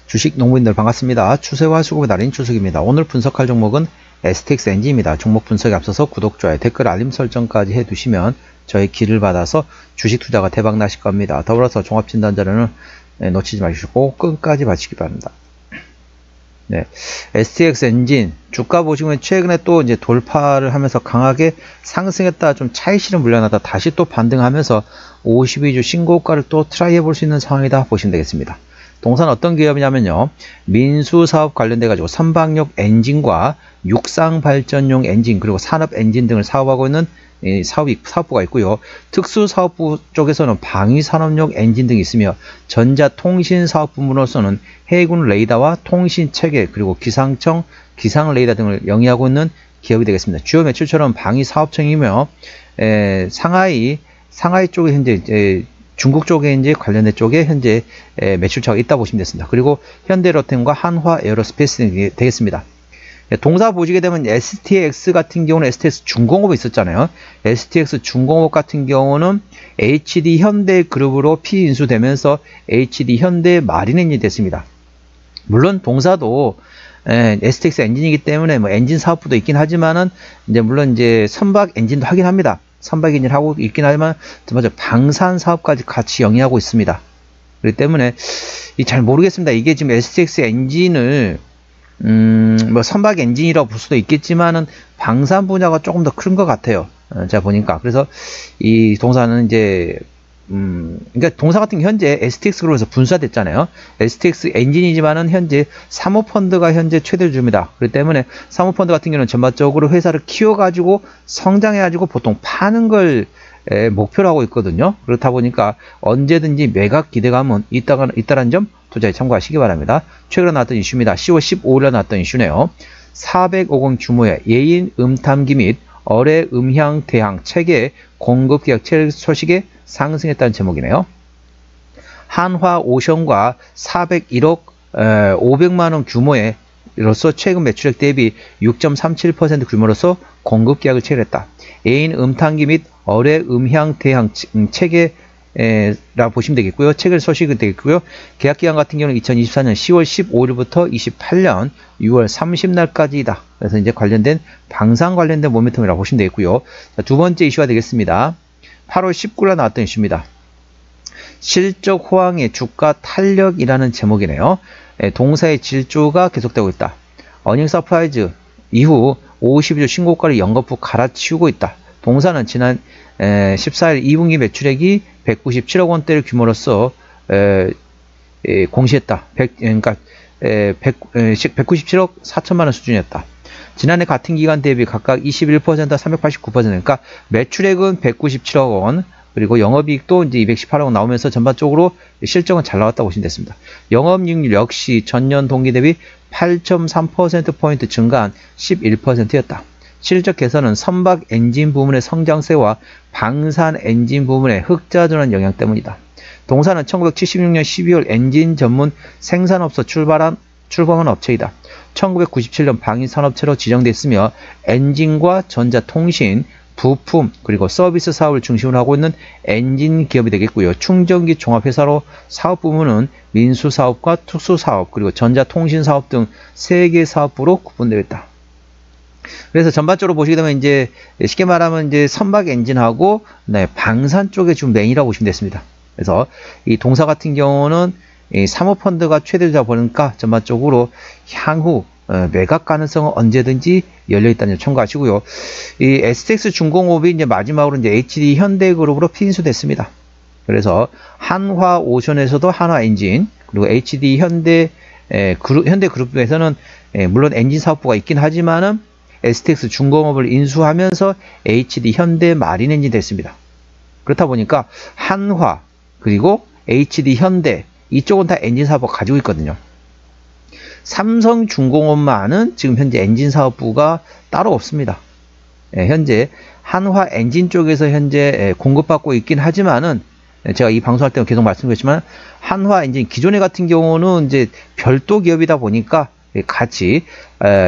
주식 농부인들 반갑습니다. 추세와 수급의 달인 추석입니다. 오늘 분석할 종목은 STX 엔진입니다. 종목 분석에 앞서서 구독, 좋아요, 댓글, 알림 설정까지 해두시면 저의 길을 받아서 주식 투자가 대박 나실 겁니다. 더불어서 종합진단자료는 놓치지 마시고 끝까지 봐주시기 바랍니다. 네, STX 엔진 주가 보시면 최근에 또 이제 돌파를 하면서 강하게 상승했다 좀 차익 실현 물려나다 다시 또 반등하면서 52주 신고가를 또 트라이 해볼 수 있는 상황이다 보시면 되겠습니다. 동사는 어떤 기업이냐면요, 민수사업 관련돼 가지고 선박용 엔진과 육상발전용 엔진 그리고 산업 엔진 등을 사업하고 있는 사업부가 있고요. 특수사업부 쪽에서는 방위산업용 엔진 등이 있으며 전자통신사업부문으로서는 해군 레이더와 통신체계 그리고 기상청 기상레이더 등을 영위하고 있는 기업이 되겠습니다. 주요 매출처럼 방위사업청이며 상하이 쪽에 현재 중국 쪽에 이제 관련된 쪽에 현재 매출차가 있다 보시면 됐습니다. 그리고 현대로템과 한화 에어로스페이스 등이 되겠습니다. 동사 보시게 되면 STX 같은 경우는 STX 중공업이 있었잖아요. STX 중공업 같은 경우는 HD 현대그룹으로 피인수되면서 HD 현대 마린엔진이 됐습니다. 물론 동사도 STX 엔진이기 때문에 뭐 엔진 사업부도 있긴 하지만은 이제 물론 이제 선박 엔진도 하긴 합니다. 선박 엔진 하고 있긴 하지만 맞아 방산 사업까지 같이 영위하고 있습니다. 그렇기 때문에 잘 모르겠습니다. 이게 지금 STX 엔진을 뭐 선박 엔진이라고 볼 수도 있겠지만은 방산 분야가 조금 더 큰 것 같아요. 제가 보니까. 그래서 이 동사는 이제 그러니까 동사 같은 게 현재 STX 그룹에서 분사됐잖아요. STX 엔진이지만은 현재 사모펀드가 현재 최대주주입니다. 그렇기 때문에 사모펀드 같은 경우는 전반적으로 회사를 키워가지고 성장해가지고 보통 파는 걸 목표로 하고 있거든요. 그렇다 보니까 언제든지 매각 기대감은 있다는 점 투자에 참고하시기 바랍니다. 최근에 나왔던 이슈입니다. 10월 15일에 나왔던 이슈네요. 400억 원 규모의 예인 음탐기 및 어뢰 음향 대항 체계 공급 계약 소식에 상승했다는 제목이네요. 한화오션과 401억 500만원 규모의 로서 최근 매출액 대비 6.37% 규모로서 공급 계약을 체결했다. 예인 음탐기 및 어뢰 음향 대항 체계라 보시면 되겠고요. 체결 소식이 되겠고요. 계약 기간 같은 경우는 2024년 10월 15일부터 28년 6월 30날까지이다. 그래서 이제 관련된 방산 관련된 모멘텀이라고 보시면 되겠고요. 자, 두 번째 이슈가 되겠습니다. 8월 19일에 나왔던 이슈입니다. 실적 호황의 주가 탄력이라는 제목이네요. 동사의 질주가 계속되고 있다. 어닝 서프라이즈 이후 52주 신고가를 연거푸 갈아치우고 있다. 동사는 지난 14일 2분기 매출액이 197억 원대를 규모로서 공시했다. 그러니까 197억 4천만 원 수준이었다. 지난해 같은 기간 대비 각각 21%, 389%, 그러니까 매출액은 197억 원, 그리고 영업이익도 이제 218억 원 나오면서 전반적으로 실적은 잘 나왔다고 보시면 됐습니다. 영업이익률 역시 전년 동기 대비 8.3%포인트 증가한 11%였다. 실적 개선은 선박 엔진 부문의 성장세와 방산 엔진 부문의 흑자 전환 영향 때문이다. 동사는 1976년 12월 엔진 전문 생산업소 출범한 업체이다. 1997년 방위산업체로 지정됐으며 엔진과 전자통신, 부품, 그리고 서비스 사업을 중심으로 하고 있는 엔진 기업이 되겠고요. 충전기 종합회사로 사업 부문은 민수사업과 특수사업, 그리고 전자통신사업 등 3개 사업부로 구분되어 있다. 그래서 전반적으로 보시게 되면 이제 쉽게 말하면 이제 선박 엔진하고 방산 쪽에 좀 메인이라고 보시면 됐습니다. 그래서 이 동사 같은 경우는 이 사모펀드가 최대주자 보니까 전반적으로 향후 매각 가능성은 언제든지 열려있다는 점 참고하시고요. 이 STX 중공업이 이제 마지막으로 이제 HD 현대그룹으로 피인수됐습니다. 그래서 한화오션에서도 한화엔진, 그리고 HD 현대그룹에서는 물론 엔진 사업부가 있긴 하지만은 STX 중공업을 인수하면서 HD 현대 마린엔진이 됐습니다. 그렇다 보니까 한화 그리고 HD 현대 이쪽은 다 엔진 사업부가 가지고 있거든요. 삼성중공업만은 지금 현재 엔진 사업부가 따로 없습니다. 현재 한화 엔진 쪽에서 현재 공급받고 있긴 하지만은 제가 이 방송할 때는 계속 말씀드렸지만 한화 엔진 기존에 같은 경우는 이제 별도 기업이다 보니까 같이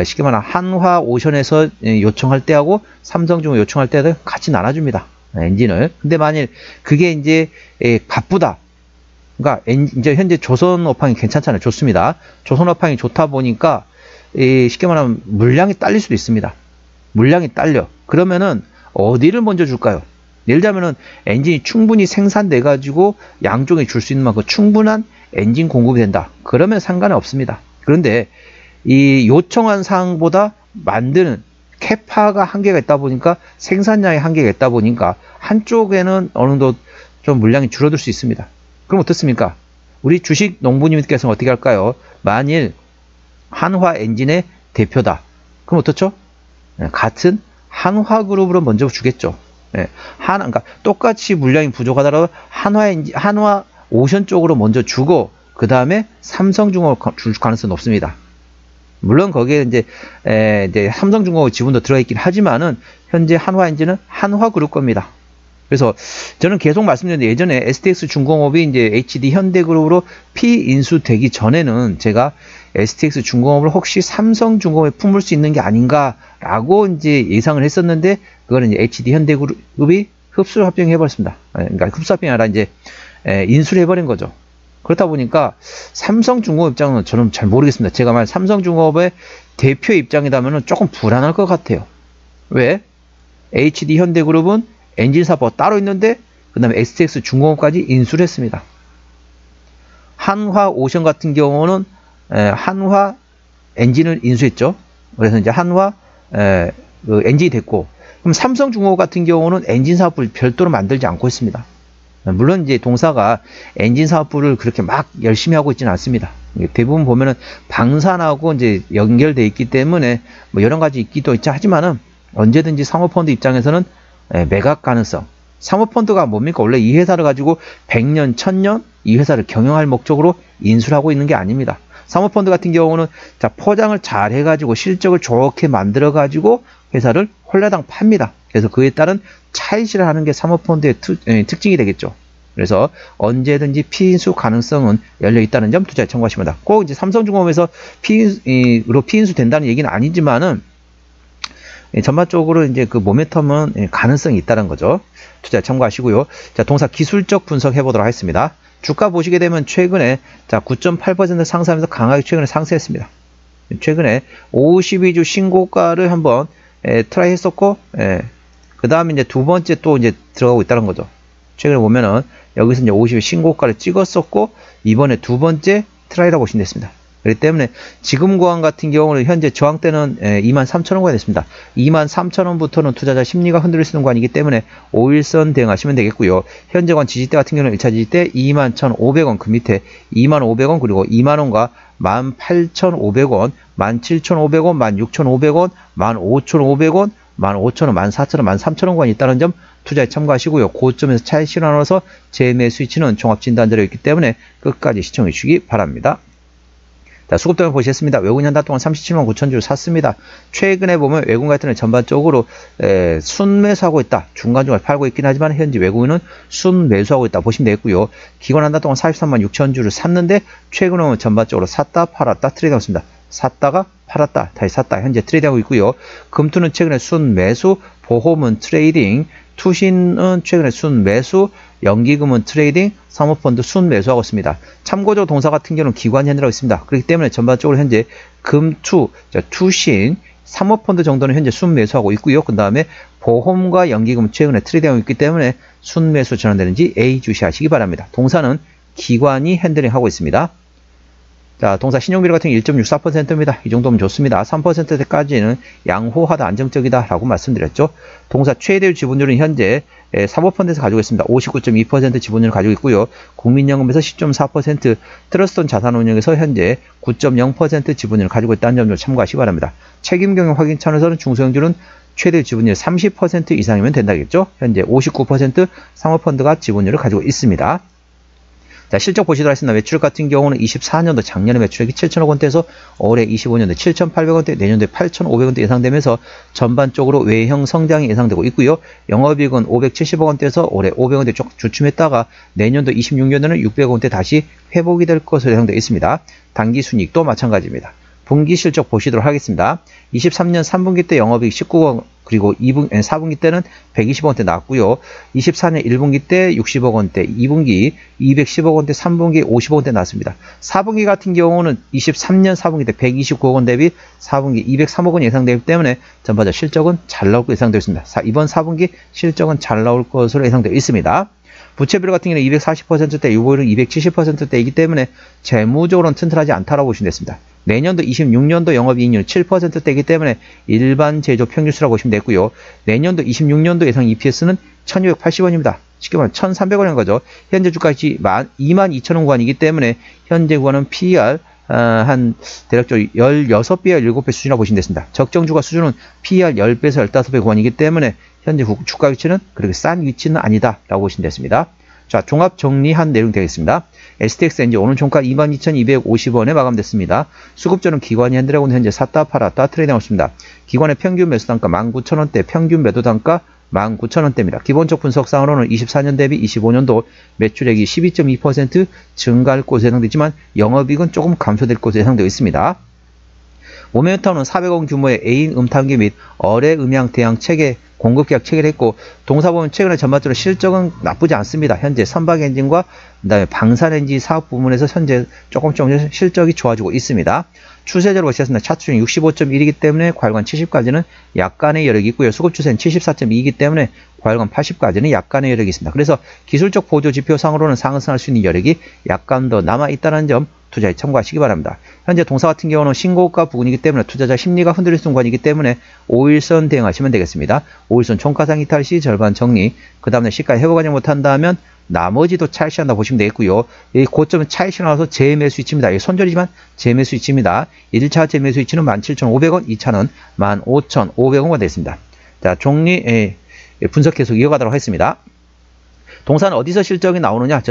쉽게 말하면 한화오션에서 요청할 때하고 삼성중공업 요청할 때도 같이 나눠줍니다. 엔진을. 근데 만일 그게 이제 바쁘다. 그러니까 이제 현재 조선 업황이 괜찮잖아요. 좋습니다. 조선 업황이 좋다 보니까 쉽게 말하면 물량이 딸릴 수도 있습니다. 물량이 딸려. 그러면은 어디를 먼저 줄까요? 예를 들자면은 엔진이 충분히 생산돼 가지고 양쪽에 줄 수 있는 만큼 충분한 엔진 공급이 된다. 그러면 상관은 없습니다. 그런데 이 요청한 사항보다 만드는 캐파가 한계가 있다 보니까 생산량의 한계가 있다 보니까 한쪽에는 어느 정도 좀 물량이 줄어들 수 있습니다. 그럼 어떻습니까? 우리 주식 농부님께서는 어떻게 할까요? 만일 한화 엔진의 대표다. 그럼 어떻죠? 같은 한화그룹으로 먼저 주겠죠. 그러니까 똑같이 물량이 부족하더라도 한화 오션 쪽으로 먼저 주고 그 다음에 삼성중공업 줄 가능성은 없습니다. 물론 거기에 이제 삼성중공업 지분도 들어있긴 하지만은 현재 한화엔진은 한화그룹 겁니다. 그래서 저는 계속 말씀드렸는데 예전에 STX 중공업이 이제 HD 현대그룹으로 피인수되기 전에는 제가 STX 중공업을 혹시 삼성중공업에 품을 수 있는 게 아닌가라고 이제 예상을 했었는데 그거는 이제 HD 현대그룹이 흡수 합병해버렸습니다. 그러니까 흡수 합병이 아니라 이제 인수를 해버린 거죠. 그렇다 보니까 삼성중공업 입장은 저는 잘 모르겠습니다. 제가 만약 삼성중공업의 대표 입장이라면 조금 불안할 것 같아요. 왜? HD 현대그룹은 엔진 사업부가 따로 있는데 그 다음에 STX 중공업까지 인수를 했습니다. 한화 오션 같은 경우는 한화 엔진을 인수했죠. 그래서 이제 한화 그 엔진이 됐고, 그럼 삼성중공업 같은 경우는 엔진 사업부를 별도로 만들지 않고 있습니다. 물론 이제 동사가 엔진 사업부를 그렇게 막 열심히 하고 있지는 않습니다. 대부분 보면은 방산하고 이제 연결되어 있기 때문에 뭐 여러 가지 있기도 있지 하지만은 언제든지 사모펀드 입장에서는 매각 가능성. 사모펀드가 뭡니까? 원래 이 회사를 가지고 100년, 1000년 이 회사를 경영할 목적으로 인수를 하고 있는 게 아닙니다. 사모펀드 같은 경우는 자, 포장을 잘 해가지고 실적을 좋게 만들어가지고 회사를 홀라당 팝니다. 그래서 그에 따른 차익실을 하는 게 사모펀드의 특징이 되겠죠. 그래서 언제든지 피인수 가능성은 열려 있다는 점 투자에 참고하시면 꼭 이제 삼성중공업에서 피인수 된다는 얘기는 아니지만은 전반적으로 이제 그 모멘텀은 가능성이 있다는 거죠. 투자에 참고하시고요. 자, 동사 기술적 분석해 보도록 하겠습니다. 주가 보시게 되면 최근에 자 9.8% 상승하면서 강하게 최근에 상승했습니다. 최근에 52주 신고가를 한번 트라이 했었고, 그 다음에 이제 두 번째 또 이제 들어가고 있다는 거죠. 최근에 보면은 여기서 이제 50주 신고가를 찍었었고, 이번에 두 번째 트라이라고 보시면 됐습니다. 그렇기 때문에 지금 구간 같은 경우는 현재 저항대는 23,000원까지 됐습니다. 23,000원부터는 투자자 심리가 흔들릴 수 있는 구간이기 때문에 5일선 대응하시면 되겠고요. 현재 관 지지대 같은 경우는 1차 지지대 21,500원 그 밑에 25,000원 그리고 2만원과 18,500원, 17,500원, 16,500원, 15,500원, 15,000원, 14,000원, 13,000원 구간이 있다는 점 투자에 참고하시고요. 고점에서 차익 실현하면서 재매수 위치는 종합진단자료 있기 때문에 끝까지 시청해 주시기 바랍니다. 자, 수급동을 보시겠습니다. 외국인 한 달 동안 37만 9천 주를 샀습니다. 최근에 보면 외국인 같은 경우는 전반적으로 순매수하고 있다. 중간중간 팔고 있긴 하지만 현재 외국인은 순매수하고 있다 보시면 되겠고요. 기관 한 달 동안 43만 6천 주를 샀는데 최근에 보면 전반적으로 샀다 팔았다 트레이드하고 있습니다. 샀다가 팔았다 다시 샀다 현재 트레이드하고 있고요. 금투는 최근에 순매수, 보험은 트레이딩, 투신은 최근에 순매수, 연기금은 트레이딩, 사모펀드 순매수하고 있습니다. 참고적으로 동사 같은 경우는 기관 현대라고 있습니다. 그렇기 때문에 전반적으로 현재 금투, 투신, 사모펀드 정도는 현재 순매수하고 있고요. 그 다음에 보험과 연기금은 최근에 트레이딩하고 있기 때문에 순매수 전환되는지 A 주시하시기 바랍니다. 동사는 기관이 핸들링하고 있습니다. 자, 동사 신용비율 같은 게 1.64%입니다. 이 정도면 좋습니다. 3%대까지는 양호하다, 안정적이다 라고 말씀드렸죠. 동사 최대율 지분율은 현재 사모펀드에서 가지고 있습니다. 59.2% 지분율을 가지고 있고요. 국민연금에서 10.4%, 트러스트온 자산운용에서 현재 9.0% 지분율을 가지고 있다는 점을 참고하시기 바랍니다. 책임경영 확인 차원에서는 중소형주는 최대 지분율 30% 이상이면 된다겠죠. 현재 59% 사모펀드가 지분율을 가지고 있습니다. 자, 실적 보시도록 하겠습니다. 매출 같은 경우는 24년도 작년에 매출액이 7천억 원대에서 올해 25년도 7,800원대, 내년도에 8,500원대 예상되면서 전반적으로 외형 성장이 예상되고 있고요. 영업이익은 570억 원대에서 올해 500원대 쭉 주춤했다가 내년도 26년도는 600억 원대 다시 회복이 될 것으로 예상되어 있습니다. 당기순이익도 마찬가지입니다. 분기 실적 보시도록 하겠습니다. 23년 3분기 때 영업이익 19억, 그리고 4분기 때는 120억 원대 나왔고요. 24년 1분기 때 60억 원대, 2분기 210억 원대, 3분기 50억 원대 나왔습니다. 4분기 같은 경우는 23년 4분기 때 129억 원 대비 4분기 203억 원 예상되기 때문에 전반적 실적은 잘 나올 것으로 예상되어 있습니다. 이번 4분기 실적은 잘 나올 것으로 예상되어 있습니다. 부채비율 같은 경우는 240%대, 유보율은 270%대이기 때문에 재무적으로는 튼튼하지 않다라고 보시면 되겠습니다. 내년도 26년도 영업이익률 7%대이기 때문에 일반 제조 평균수라고 보시면 되고요. 내년도 26년도 예상 EPS는 1280원입니다. 쉽게 말하면 1300원인 거죠. 현재 주가시 22,000원 구간이기 때문에 현재 구간은 PER 한 대략적으로 16배, 17배 수준이라고 보시면 되겠습니다. 적정주가 수준은 PER 10배에서 15배 구간이기 때문에 현재 주가 위치는 그렇게 싼 위치는 아니다 라고 보시면 되겠습니다. 자, 종합 정리한 내용 되겠습니다. STXNG 오늘 종가 22,250원에 마감됐습니다. 수급전은 기관이 핸드라고는 현재 샀다 팔았다 트레이딩하고 있습니다. 기관의 평균 매수 단가 19,000원대, 평균 매도 단가 19,000원대입니다. 기본적 분석상으로는 24년 대비 25년도 매출액이 12.2% 증가할 것으로 예상되지만 영업이익은 조금 감소될 것으로 예상되어 있습니다. 모멘텀은 400억 규모의 애인 음탐기 및 어뢰 음향 대항 체계 공급 계약 체결을 했고, 동사보면 최근에 전반적으로 실적은 나쁘지 않습니다. 현재 선박 엔진과 그다음에 방산 엔진 사업 부문에서 현재 조금 실적이 좋아지고 있습니다. 추세적으로 보시겠습니다. 차트 중 65.1이기 때문에 과열관 70까지는 약간의 여력이 있고요. 수급 추세는 74.2이기 때문에 과열관 80까지는 약간의 여력이 있습니다. 그래서 기술적 보조 지표상으로는 상승할 수 있는 여력이 약간 더 남아있다는 점 투자에 참고하시기 바랍니다. 현재 동사 같은 경우는 신고가 부근이기 때문에 투자자 심리가 흔들릴 순간이기 때문에 5일선 대응하시면 되겠습니다. 5일선 총가상 이탈 시 절반 정리, 그 다음에 시가 회복하지 못한다면 나머지도 차익실한다 보시면 되겠고요. 이 고점은 차익실 나와서 재매수 위치입니다. 이 손절이지만 재매수 위치입니다. 1차 재매수 위치는 17,500원, 2차는 15,500원가 되겠습니다. 자, 종리 분석 계속 이어가도록 하겠습니다. 동사는 어디서 실적이 나오느냐?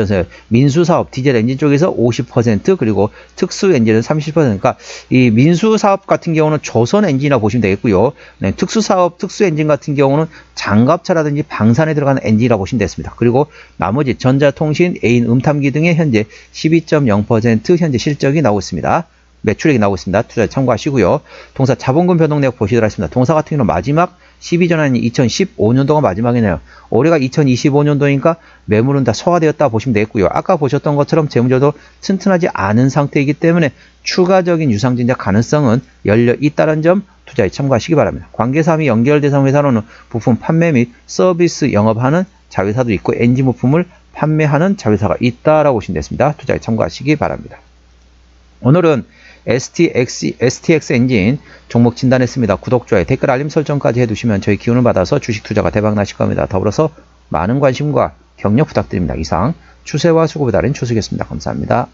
민수사업, 디젤 엔진 쪽에서 50%, 그리고 특수 엔진은 30%. 그러니까 이 민수사업 같은 경우는 조선 엔진이라고 보시면 되겠고요. 네, 특수사업, 특수 엔진 같은 경우는 장갑차라든지 방산에 들어가는 엔진이라고 보시면 되겠습니다. 그리고 나머지 전자통신, 애인 음탐기 등의 현재 12.0% 현재 실적이 나오고 있습니다. 매출액이 나오고 있습니다. 투자에 참고하시고요. 동사 자본금 변동 내역 보시도록 하겠습니다. 동사 같은 경우는 마지막 12전환이 2015년도가 마지막이네요. 올해가 2025년도니까 매물은 다 소화되었다 보시면 되겠고요. 아까 보셨던 것처럼 재무제도 튼튼하지 않은 상태이기 때문에 추가적인 유상증자 가능성은 열려 있다는 점 투자에 참고하시기 바랍니다. 관계사항이 연결 대상 회사로는 부품 판매 및 서비스 영업하는 자회사도 있고 엔진 부품을 판매하는 자회사가 있다라고 보시면 되겠습니다. 투자에 참고하시기 바랍니다. 오늘은 STX 엔진 종목 진단했습니다. 구독, 좋아요, 댓글, 알림 설정까지 해두시면 저희 기운을 받아서 주식 투자가 대박 나실 겁니다. 더불어서 많은 관심과 격려 부탁드립니다. 이상 추세와 수급에 따른 추수겠습니다. 감사합니다.